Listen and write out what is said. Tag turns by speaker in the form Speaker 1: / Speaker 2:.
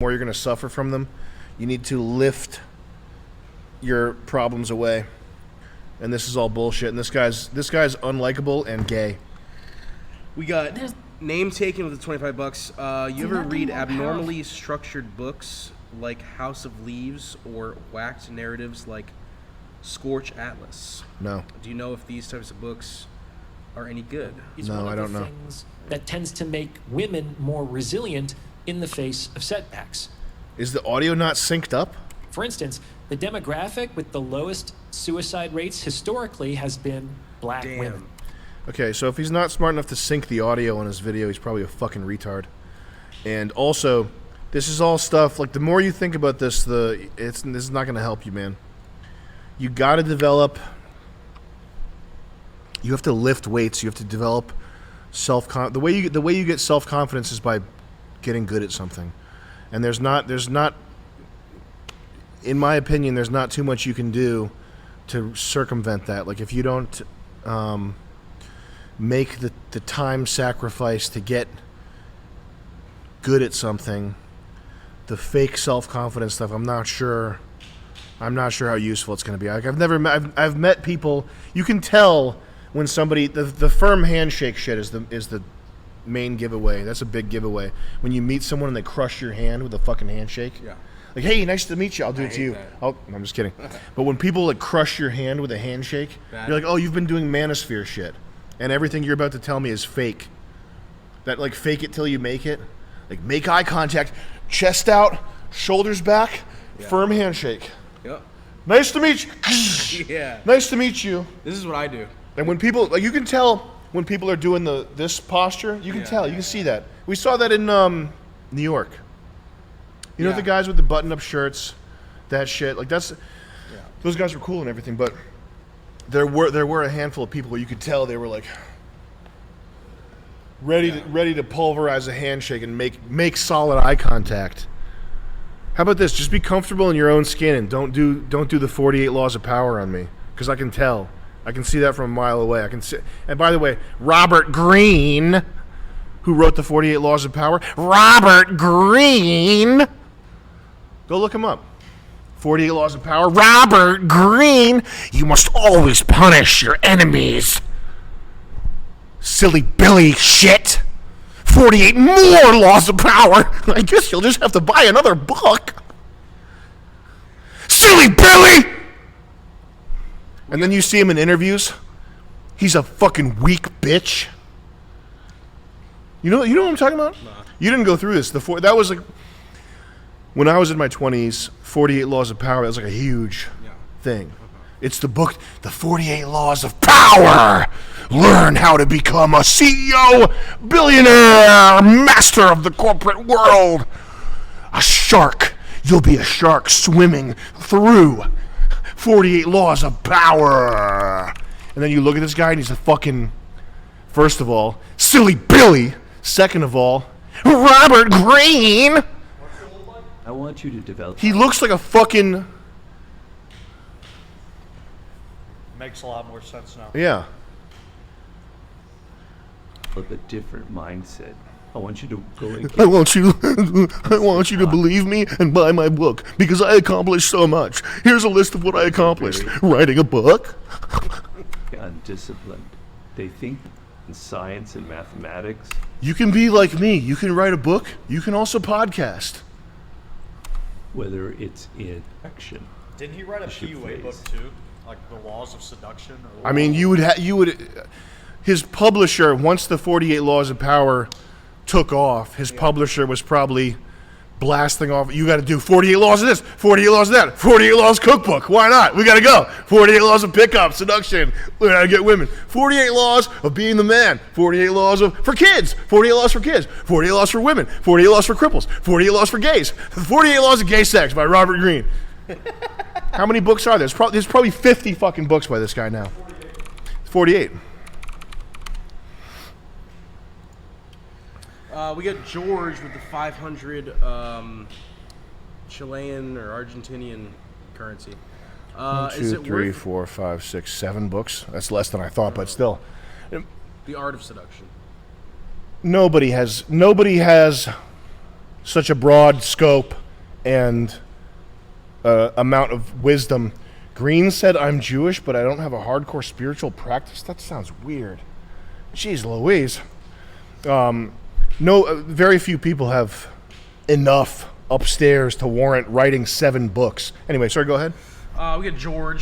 Speaker 1: more you're going to suffer from them. You need to lift your problems away. And this is all bullshit. And this guy's unlikable and gay.
Speaker 2: We got name taken with the $25. You ever read abnormally structured books like House of Leaves or whacked narratives like Scorch Atlas?
Speaker 1: No.
Speaker 2: Do you know if these types of books are any good?
Speaker 1: No, I don't know.
Speaker 3: Things that tends to make women more resilient in the face of setbacks.
Speaker 1: Is the audio not synced up?
Speaker 3: For instance, the demographic with the lowest suicide rates historically has been black women.
Speaker 1: Okay, so if he's not smart enough to sync the audio on his video, he's probably a fucking retard. And also, this is all stuff, like, the more you think about this, this is not going to help you, man. You got to develop, you have to lift weights, you have to develop the way you get self-confidence is by getting good at something. And there's not, in my opinion, there's not too much you can do to circumvent that. Like, if you don't make the time sacrifice to get good at something, the fake self-confidence stuff, I'm not sure how useful it's going to be. Like, I've met people, you can tell when somebody, the firm handshake shit is the main giveaway. That's a big giveaway. When you meet someone and they crush your hand with a fucking handshake.
Speaker 2: Yeah.
Speaker 1: Like, hey, nice to meet you. I'll do it to you. No, I'm just kidding. But when people like crush your hand with a handshake, you're like, oh, you've been doing manosphere shit, and everything you're about to tell me is fake. That, like, fake it till you make it. Like, make eye contact, chest out, shoulders back, firm handshake.
Speaker 2: Yep.
Speaker 1: Nice to meet you.
Speaker 2: Yeah.
Speaker 1: Nice to meet you.
Speaker 2: This is what I do.
Speaker 1: And when people, like, you can tell when people are doing this posture, you can tell, you can see that. We saw that in New York. You know, the guys with the button-up shirts, that shit. Like, those guys were cool and everything, but there were a handful of people where you could tell they were like ready to pulverize a handshake and make solid eye contact. How about this? Just be comfortable in your own skin and don't do the 48 laws of power on me, because I can tell. I can see that from a mile away. I can see. And by the way, Robert Greene, who wrote the 48 Laws of Power, Robert Greene. Go look him up. 48 Laws of Power, Robert Greene. You must always punish your enemies. Silly Billy shit. 48 more Laws of Power. I guess you'll just have to buy another book. Silly Billy! And then you see him in interviews. He's a fucking weak bitch. You know what I'm talking about? Nah. You didn't go through this. That was like, when I was in my 20s, 48 Laws of Power, that was like a huge thing. It's the book, The 48 Laws of Power. Learn how to become a CEO, billionaire, master of the corporate world. A shark. You'll be a shark swimming through 48 Laws of Power. And then you look at this guy and he's a fucking, first of all, Silly Billy. Second of all, Robert Greene.
Speaker 4: I want you to develop.
Speaker 1: He looks like a fucking.
Speaker 5: Makes a lot more sense now.
Speaker 1: Yeah.
Speaker 4: A different mindset. I want you to go and
Speaker 1: I want you to believe me and buy my book because I accomplished so much. Here's a list of what I accomplished. Writing a book.
Speaker 4: Undisciplined. They think in science and mathematics.
Speaker 1: You can be like me. You can write a book. You can also podcast.
Speaker 4: Whether it's in action.
Speaker 5: Didn't he write a PUA book too? Like The Laws of Seduction? Or
Speaker 1: I mean, you would. His publisher, once the 48 Laws of Power took off, his publisher was probably blasting off, you got to do 48 laws of this, 48 laws of that, 48 laws cookbook. Why not? We got to go. 48 laws of pickup, seduction, learn how to get women. 48 laws of being the man. 48 laws for kids. 48 laws for kids. 48 laws for women. 48 laws for cripples. 48 laws for gays. 48 laws of gay sex by Robert Greene. How many books are there? There's probably 50 fucking books by this guy now. 48.
Speaker 2: We got George with the 500 Chilean or Argentinian currency.
Speaker 1: 1, 2, 3, 4, 5, 6, 7 books. That's less than I thought, but still.
Speaker 2: The Art of Seduction.
Speaker 1: Nobody has such a broad scope and amount of wisdom. Greene said, I'm Jewish, but I don't have a hardcore spiritual practice. That sounds weird. Jeez Louise. Very few people have enough upstairs to warrant writing 7 books. Anyway, sorry, go ahead.
Speaker 2: We got George.